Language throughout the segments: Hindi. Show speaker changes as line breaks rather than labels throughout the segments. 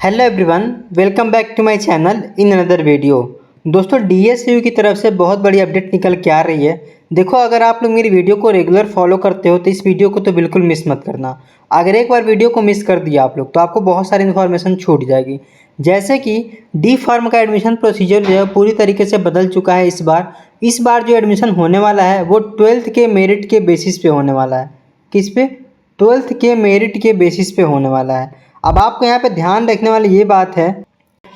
Hello everyone, welcome back to my channel in another video. दोस्तों, डीएसयू की तरफ से बहुत बड़ी अपडेट निकल के आ रही है। देखो, अगर आप लोग मेरी वीडियो को रेगुलर फॉलो करते हो तो इस वीडियो को तो बिल्कुल मिस मत करना। अगर एक बार वीडियो को मिस कर दिया आप लोग तो आपको बहुत सारी इन्फॉर्मेशन छूट जाएगी। जैसे कि डी फार्म का एडमिशन प्रोसीजर जो है पूरी तरीके से बदल चुका है। इस बार जो एडमिशन होने वाला है वो 12th के मेरिट के बेसिस पे होने वाला है। किस पे? 12th के मेरिट के बेसिस पे होने वाला है। अब आपको यहाँ पे ध्यान रखने वाली ये बात है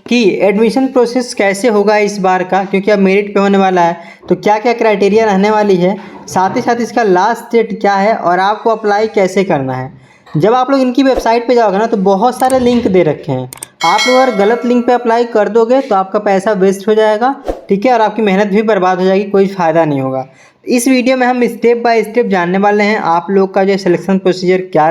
कि एडमिशन प्रोसेस कैसे होगा इस बार का, क्योंकि अब मेरिट पे होने वाला है तो क्या क्या क्राइटेरिया रहने वाली है, साथ ही साथ इसका लास्ट डेट क्या है और आपको अप्लाई कैसे करना है। जब आप लोग इनकी वेबसाइट पे जाओगे ना तो बहुत सारे लिंक दे रखे हैं। आप लोग अगर गलत लिंक पे अप्लाई कर दोगे तो आपका पैसा वेस्ट हो जाएगा, ठीक है, और आपकी मेहनत भी बर्बाद हो जाएगी, कोई फ़ायदा नहीं होगा। इस वीडियो में हम स्टेप बाय स्टेप जानने वाले हैं आप लोग का जो सिलेक्शन प्रोसीजर क्या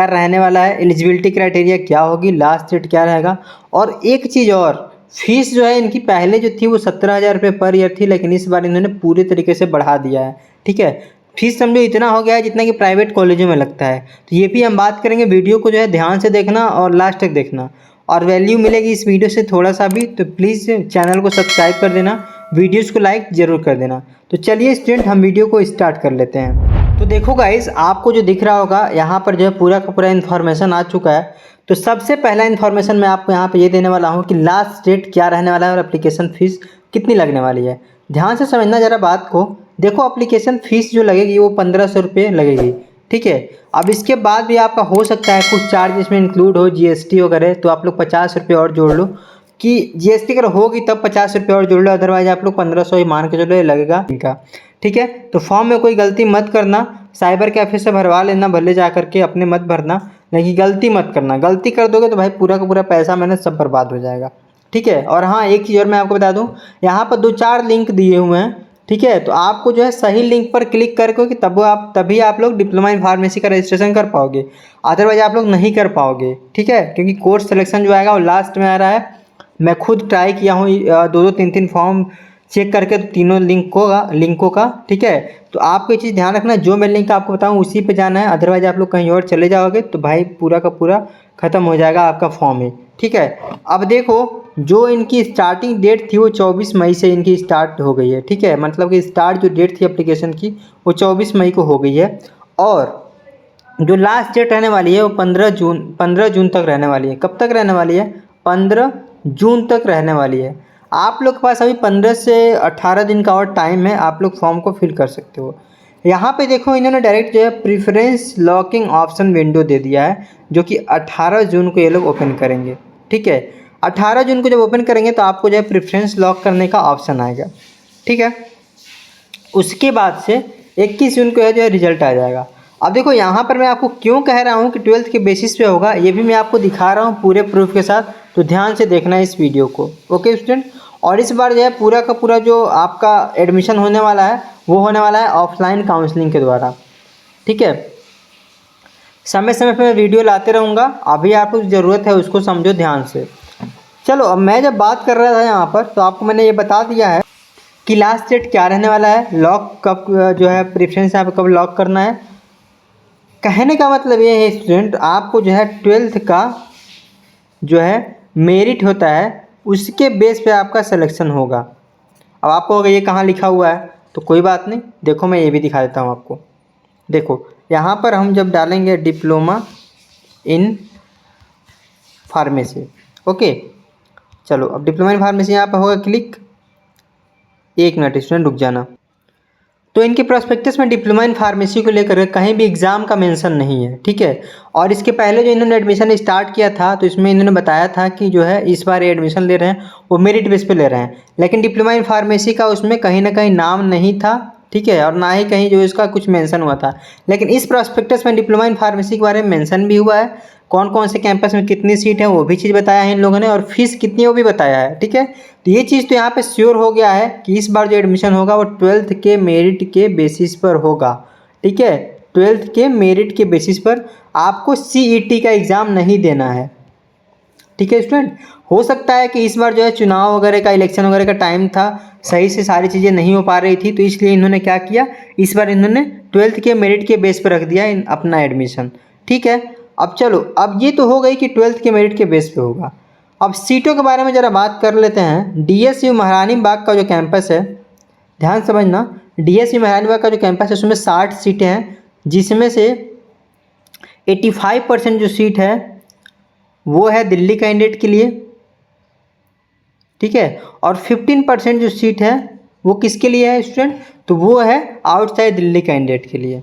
रहने वाला है, एलिजिबिलिटी क्राइटेरिया क्या होगी, लास्ट डेट क्या रहेगा। और एक चीज़ और, फीस जो है इनकी पहले जो थी वो 17,000 रुपये पर ईयर थी, लेकिन इस बार इन्होंने पूरे तरीके से बढ़ा दिया है। ठीक है, फीस समझो इतना हो गया है जितना कि प्राइवेट कॉलेजों में लगता है। तो ये भी हम बात करेंगे। वीडियो को जो है ध्यान से देखना और लास्ट तक देखना, और वैल्यू मिलेगी इस वीडियो से थोड़ा सा भी तो प्लीज़ चैनल को सब्सक्राइब कर देना, वीडियोज़ को लाइक ज़रूर कर देना। तो चलिए स्टूडेंट, हम वीडियो को स्टार्ट कर लेते हैं। तो देखो गाइस, आपको जो दिख रहा होगा यहाँ पर जो है पूरा का पूरा इन्फॉर्मेशन आ चुका है। तो सबसे पहला इन्फॉर्मेशन मैं आपको यहाँ पे ये देने वाला हूँ कि लास्ट डेट क्या रहने वाला है और एप्लीकेशन फ़ीस कितनी लगने वाली है। ध्यान से समझना ज़रा बात को। देखो, एप्लीकेशन फ़ीस जो लगेगी वो 1500 रुपये लगेगी, ठीक है। अब इसके बाद भी आपका हो सकता है कुछ चार्ज इसमें इंक्लूड हो, जीएसटी वगैरह, तो आप लोग 50 रुपये और जोड़ लो कि जीएसटी अगर होगी तब 50 रुपये और जोड़ लो, अदरवाइज आप लोग 1500 ही मान के चलो ये लगेगा इनका, ठीक है। तो फॉर्म में कोई गलती मत करना, साइबर कैफ़े से भरवा लेना, भले जा करके अपने मत भरना, लेकिन गलती मत करना। गलती कर दोगे तो भाई पूरा का पूरा पैसा मेहनत सब बर्बाद हो जाएगा, ठीक है। और हाँ, एक चीज़ और मैं आपको बता दूँ, यहाँ पर 2-4 लिंक दिए हुए हैं, ठीक है। तो आपको जो है सही लिंक पर क्लिक करके कि तभी आप लोग डिप्लोमा इन फार्मेसी का रजिस्ट्रेशन कर पाओगे, अदरवाइज आप लोग नहीं कर पाओगे, ठीक है। क्योंकि कोर्स सिलेक्शन जो आएगा वो लास्ट में आ रहा है। मैं खुद ट्राई किया हूँ 2-2 3-3 फॉर्म चेक करके तीनों लिंकों का, ठीक है। तो आपको ये चीज़ ध्यान रखना, जो मैं लिंक आपको बताऊँ उसी पे जाना है, अदरवाइज आप लोग कहीं और चले जाओगे तो भाई पूरा का पूरा ख़त्म हो जाएगा आपका फॉर्म ही, ठीक है। अब देखो, जो इनकी स्टार्टिंग डेट थी वो 24 मई से इनकी स्टार्ट हो गई है, ठीक है। मतलब कि स्टार्ट जो डेट थी एप्लीकेशन की वो 24 मई को हो गई है, और जो लास्ट डेट रहने वाली है वो 15 जून तक रहने वाली है। कब तक रहने वाली है? 15 जून तक रहने वाली है। आप लोग के पास अभी 15 से 18 दिन का और टाइम है, आप लोग फॉर्म को फिल कर सकते हो। यहाँ पे देखो, इन्होंने डायरेक्ट जो है प्रीफरेंस लॉकिंग ऑप्शन विंडो दे दिया है, जो कि 18 जून को ये लोग ओपन करेंगे, ठीक है। 18 जून को जब ओपन करेंगे तो आपको जो है प्रेफरेंस लॉक करने का ऑप्शन आएगा, ठीक है। उसके बाद से 21 जून को जो है रिजल्ट आ जाएगा। अब देखो, यहाँ पर मैं आपको क्यों कह रहा हूँ कि 12th के बेसिस पे होगा, ये भी मैं आपको दिखा रहा हूँ पूरे प्रूफ के साथ, तो ध्यान से देखना इस वीडियो को, ओके स्टूडेंट। और इस बार जो है पूरा का पूरा जो आपका एडमिशन होने वाला है वो होने वाला है ऑफलाइन काउंसलिंग के द्वारा, ठीक है। समय समय पर मैं वीडियो लाते रहूँगा, अभी आपको ज़रूरत है उसको समझो ध्यान से। चलो, अब मैं जब बात कर रहा था यहाँ पर तो आपको मैंने ये बता दिया है कि लास्ट डेट क्या रहने वाला है, लॉक कब जो है प्रेफरेंस यहाँ पर कब लॉक करना है। कहने का मतलब ये है स्टूडेंट, आपको जो है 12th का जो है मेरिट होता है उसके बेस पे आपका सिलेक्शन होगा। अब आपको अगर ये कहाँ लिखा हुआ है तो कोई बात नहीं, देखो मैं ये भी दिखा देता हूँ आपको। देखो, यहाँ पर हम जब डालेंगे डिप्लोमा इन फार्मेसी, ओके। चलो, अब डिप्लोमा इन फार्मेसी यहाँ पर होगा क्लिक। 1 मिनट स्टूडेंट रुक जाना। तो इनके प्रोस्पेक्टस में डिप्लोमा इन फार्मेसी को लेकर कहीं भी एग्ज़ाम का मेंशन नहीं है, ठीक है। और इसके पहले जो इन्होंने एडमिशन स्टार्ट किया था तो इसमें इन्होंने बताया था कि जो है इस बार एडमिशन ले रहे हैं वो मेरिट बेस पे ले रहे हैं, लेकिन डिप्लोमा इन फार्मेसी का उसमें कहीं ना कहीं नाम नहीं था, ठीक है, और ना ही कहीं जो इसका कुछ मेंशन हुआ था। लेकिन इस प्रोस्पेक्टस में डिप्लोमा इन फार्मेसी के बारे में मेंशन भी हुआ है, कौन कौन से कैंपस में कितनी सीट है वो भी चीज़ बताया है इन लोगों ने, और फीस कितनी वो भी बताया है, ठीक है। तो ये चीज़ तो यहाँ पे श्योर हो गया है कि इस बार जो एडमिशन होगा वो 12th के मेरिट के बेसिस पर होगा, ठीक है। 12th के मेरिट के बेसिस पर आपको सीईटी का एग्ज़ाम नहीं देना है, ठीक है स्टूडेंट। हो सकता है कि इस बार जो है चुनाव वगैरह का, इलेक्शन वगैरह का टाइम था, सही से सारी चीज़ें नहीं हो पा रही थी, तो इसलिए इन्होंने क्या किया, इस बार इन्होंने 12th के मेरिट के बेस पर रख दिया अपना एडमिशन, ठीक है। अब चलो, अब ये तो हो गई कि 12th के मेरिट के बेस पे होगा। अब सीटों के बारे में ज़रा बात कर लेते हैं। DSU महारानी बाग का जो कैंपस है, ध्यान समझना, DSU महारानी बाग का जो कैंपस है उसमें 60 सीटें हैं, जिसमें से 85% जो सीट है वो है दिल्ली कैंडिडेट के लिए, ठीक है। और 15% जो सीट है वो किसके लिए है स्टूडेंट, तो वो है आउटसाइड दिल्ली कैंडिडेट के लिए।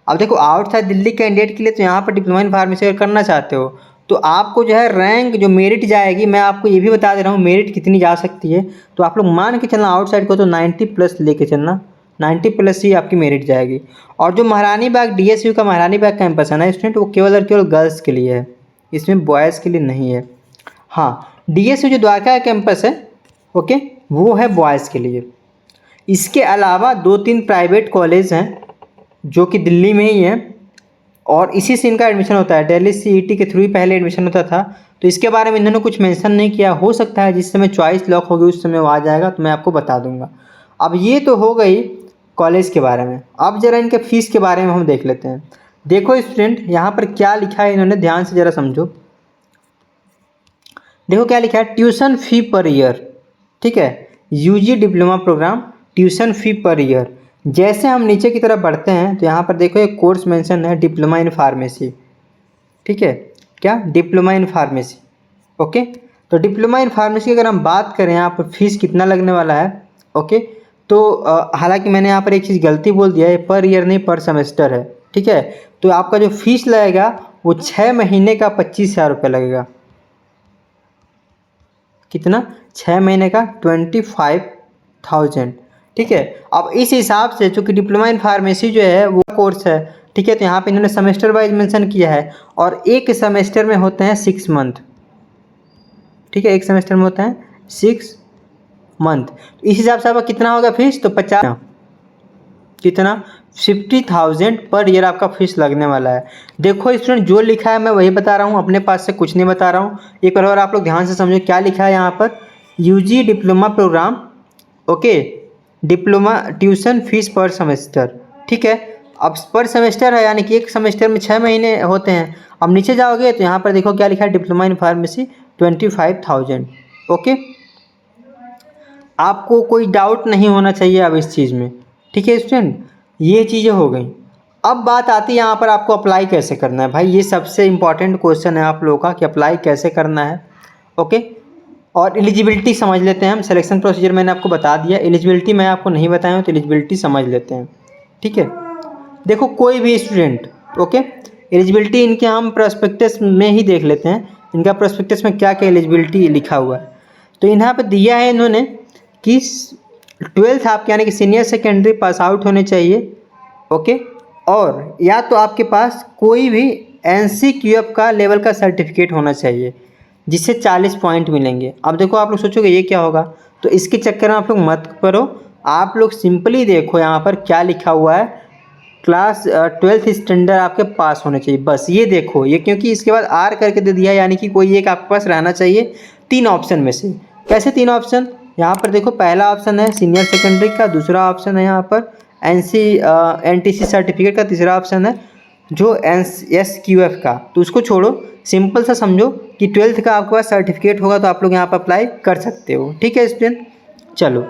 अब देखो, आउटसाइड दिल्ली कैंडिडेट के लिए तो यहाँ पर डिप्लोमा इन फार्मेसी अगर करना चाहते हो तो आपको जो है रैंक जो मेरिट जाएगी, मैं आपको ये भी बता दे रहा हूँ मेरिट कितनी जा सकती है। तो आप लोग मान के चलना आउटसाइड को तो 90+ लेके चलना, 90+ ही आपकी मेरिट जाएगी। और जो महारानी बाग DSU का महारानी बाग कैंपस है ना स्टूडेंट, वो केवल और केवल गर्ल्स के लिए है, इसमें बॉयज़ के लिए नहीं है। हाँ, DSU जो द्वारका कैंपस है, ओके, वो है बॉयज़ के लिए। इसके अलावा 2-3 प्राइवेट कॉलेज हैं जो कि दिल्ली में ही हैं, और इसी से इनका एडमिशन होता है। दिल्ली CET के थ्रू ही पहले एडमिशन होता था, तो इसके बारे में इन्होंने कुछ मेंशन नहीं किया। हो सकता है जिस समय चॉइस लॉक होगी उस समय वो आ जाएगा, तो मैं आपको बता दूंगा। अब ये तो हो गई कॉलेज के बारे में। अब ज़रा इनके फीस के बारे में हम देख लेते हैं। देखो स्टूडेंट, यहाँ पर क्या लिखा है इन्होंने, ध्यान से ज़रा समझो। देखो क्या लिखा है, ट्यूशन फ़ी पर ईयर, ठीक है, UG diploma program, tuition fee per year. जैसे हम नीचे की तरफ बढ़ते हैं तो यहाँ पर देखो एक कोर्स मेंशन है, डिप्लोमा इन फार्मेसी, ठीक है, क्या, डिप्लोमा इन फार्मेसी, ओके। तो डिप्लोमा इन फार्मेसी की अगर हम बात करें यहाँ पर फीस कितना लगने वाला है, ओके, तो हालांकि मैंने यहाँ पर एक चीज़ गलती बोल दिया है, पर ईयर नहीं पर सेमेस्टर है, ठीक है। तो आपका जो फीस लगेगा वो 6 महीने का 25,000 रुपये लगेगा। कितना, 6 महीने का 25,000, ठीक है। अब इस हिसाब से चूँकि डिप्लोमा इन फार्मेसी जो है वो कोर्स है, ठीक है, तो यहाँ पे इन्होंने सेमेस्टर वाइज मेंशन किया है, और एक सेमेस्टर में होते हैं 6 मंथ, ठीक है, एक सेमेस्टर में होता है 6 मंथ। इस हिसाब से आपका कितना होगा फीस, तो 50, कितना, 50,000 पर ईयर आपका फीस लगने वाला है। देखो स्टूडेंट, जो लिखा है मैं वही बता रहा हूँ, अपने पास से कुछ नहीं बता रहा हूँ। एक बार और आप लोग ध्यान से समझो क्या लिखा है यहाँ पर, UG diploma program, okay, diploma tuition fees per semester, ठीक है। अब पर सेमेस्टर है, यानी कि एक सेमेस्टर में 6 महीने होते हैं। अब नीचे जाओगे तो यहाँ पर देखो क्या लिखा है, डिप्लोमा इन फार्मेसी 25,000, ओके। आपको कोई डाउट नहीं होना चाहिए अब इस चीज़ में, ठीक है स्टूडेंट, ये चीज़ें हो गई। अब बात आती है यहाँ पर आपको अप्लाई कैसे करना है। भाई ये सबसे इम्पॉर्टेंट क्वेश्चन है आप लोगों का कि अप्लाई कैसे करना है, ओके। और एलिजिबिलिटी समझ लेते हैं हम। सिलेक्शन प्रोसीजर मैंने आपको बता दिया, एलिजिबिलिटी मैं आपको नहीं बताया हूँ, तो एलिजिबिलिटी समझ लेते हैं, ठीक है। देखो कोई भी स्टूडेंट, ओके, एलिजिबिलिटी इनके हम प्रोस्पेक्टस में ही देख लेते हैं, इनका प्रोस्पेक्टस में क्या क्या एलिजिबिलिटी लिखा हुआ है। तो यहाँ पर दिया है इन्होंने कि 12th आपके यानी कि सीनियर सेकेंडरी पास आउट होने चाहिए, ओके, और या तो आपके पास कोई भी NCQF का लेवल का सर्टिफिकेट होना चाहिए जिससे 40 पॉइंट मिलेंगे। अब देखो आप लोग सोचोगे ये क्या होगा, तो इसके चक्कर में आप लोग मत करो, आप लोग सिंपली देखो यहाँ पर क्या लिखा हुआ है, क्लास 12th स्टैंडर्ड आपके पास होने चाहिए, बस ये देखो। ये क्योंकि इसके बाद R करके दे दिया, यानी कि कोई एक आपके पास रहना चाहिए 3 ऑप्शन में से। कैसे 3 ऑप्शन, यहाँ पर देखो पहला ऑप्शन है सीनियर सेकेंडरी का, दूसरा ऑप्शन है यहाँ पर NTC सर्टिफिकेट का, तीसरा ऑप्शन है जो SQF का। तो उसको छोड़ो, सिंपल सा समझो कि 12th का आपके पास सर्टिफिकेट होगा तो आप लोग यहाँ पर अप्लाई कर सकते हो, ठीक है स्टूडेंट। चलो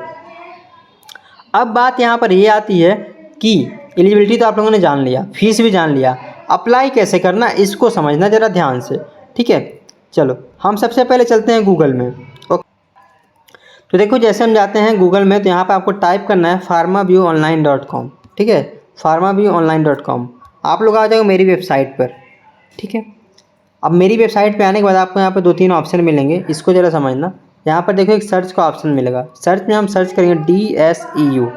अब बात यहाँ पर ये आती है कि एलिजिबिलिटी तो आप लोगों ने जान लिया, फीस भी जान लिया, अप्लाई कैसे करना इसको समझना ज़रा ध्यान से, ठीक है। चलो हम सबसे पहले चलते हैं गूगल में, ओके। तो देखो जैसे हम जाते हैं गूगल में तो यहाँ पर आपको टाइप करना है pharmaviewonline.com, ठीक है, pharmaviewonline.com। आप लोग आ जाओगे मेरी वेबसाइट पर, ठीक है। अब मेरी वेबसाइट पे आने के बाद आपको यहाँ पर 2-3 ऑप्शन मिलेंगे, इसको ज़रा समझना। यहाँ पर देखो एक सर्च का ऑप्शन मिलेगा, सर्च में हम सर्च करेंगे DSEU।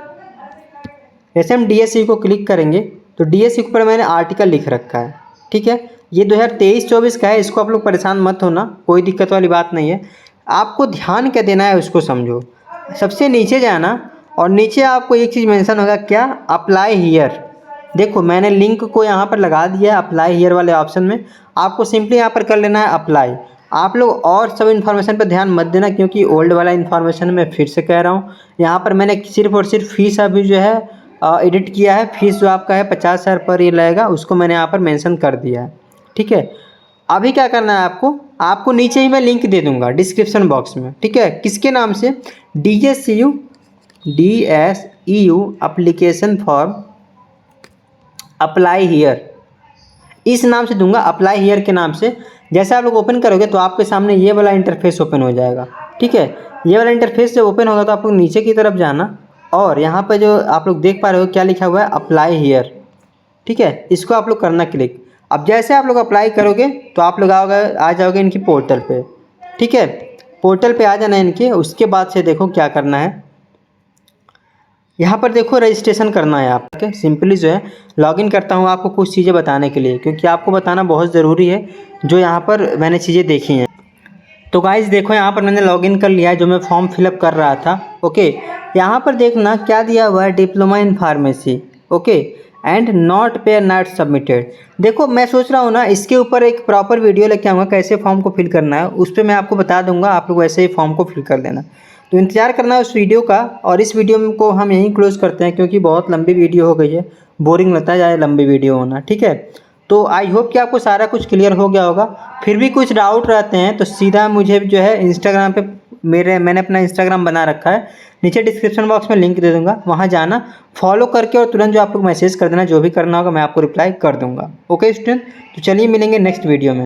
जैसे हम DSEU को क्लिक करेंगे तो DSEU पर मैंने आर्टिकल लिख रखा है, ठीक है। ये 2023-24 का है, इसको आप लोग परेशान मत होना, कोई दिक्कत वाली बात नहीं है। आपको ध्यान क्या देना है उसको समझो। सबसे नीचे जाना और नीचे आपको एक चीज़ मेंशन होगा, क्या, अप्लाई हियर। देखो मैंने लिंक को यहाँ पर लगा दिया है अप्लाई हियर वाले ऑप्शन में, आपको सिंपली यहाँ पर कर लेना है अप्लाई। आप लोग और सब इन्फॉर्मेशन पर ध्यान मत देना, क्योंकि ओल्ड वाला इन्फॉर्मेशन मैं फिर से कह रहा हूँ। यहाँ पर मैंने सिर्फ और सिर्फ फीस अभी जो है एडिट किया है, फीस जो आपका है 50,000 पर ईयर लगेगा, उसको मैंने यहाँ पर मेंशन कर दिया है, ठीक है। अभी क्या करना है आपको, आपको नीचे ही मैं लिंक दे दूंगा डिस्क्रिप्शन बॉक्स में, ठीक है। किसके नाम से, DSEU application form apply here, इस नाम से दूंगा, अप्लाई हियर के नाम से। जैसे आप लोग ओपन करोगे तो आपके सामने ये वाला इंटरफेस ओपन हो जाएगा, ठीक है। ये वाला इंटरफेस जब ओपन होगा तो आप लोग नीचे की तरफ जाना और यहाँ पर जो आप लोग देख पा रहे हो क्या लिखा हुआ है, अप्लाई हियर, ठीक है। इसको आप लोग करना क्लिक। अब जैसे आप लोग अप्लाई करोगे तो आप लोग आ जाओगे इनकी पोर्टल पे, ठीक है। पोर्टल पे आ जाना है इनके। उसके बाद से देखो क्या करना है, यहाँ पर देखो रजिस्ट्रेशन करना है आपके। सिंपली जो है लॉगिन करता हूँ आपको कुछ चीज़ें बताने के लिए, क्योंकि आपको बताना बहुत ज़रूरी है जो यहाँ पर मैंने चीज़ें देखी हैं। तो गाइस देखो यहाँ पर मैंने लॉगिन कर लिया है, जो मैं फॉर्म फिलअप कर रहा था। ओके, यहाँ पर देखना क्या दिया हुआ है, diploma in pharmacy, okay, and not pair not submitted. देखो मैं सोच रहा हूँ ना इसके ऊपर एक प्रॉपर वीडियो लेके आऊँगा कैसे फॉर्म को फिल करना है, उस पर मैं आपको बता दूंगा, आप लोग वैसे ही फॉर्म को फिल कर देना। तो इंतजार करना है उस वीडियो का। और इस वीडियो को हम यहीं क्लोज करते हैं, क्योंकि बहुत लंबी वीडियो हो गई है, बोरिंग लगता है ज़्यादा लंबी वीडियो होना, ठीक है। तो आई होप कि आपको सारा कुछ क्लियर हो गया होगा। फिर भी कुछ डाउट रहते हैं तो सीधा मुझे जो है इंस्टाग्राम पे मैंने अपना इंस्टाग्राम बना रखा है, नीचे डिस्क्रिप्शन बॉक्स में लिंक दे दूंगा, वहाँ जाना, फॉलो करके और तुरंत जो आप लोग मैसेज कर देना, जो भी करना होगा मैं आपको रिप्लाई कर दूंगा। ओके स्टूडेंट, तो चलिए मिलेंगे नेक्स्ट वीडियो में।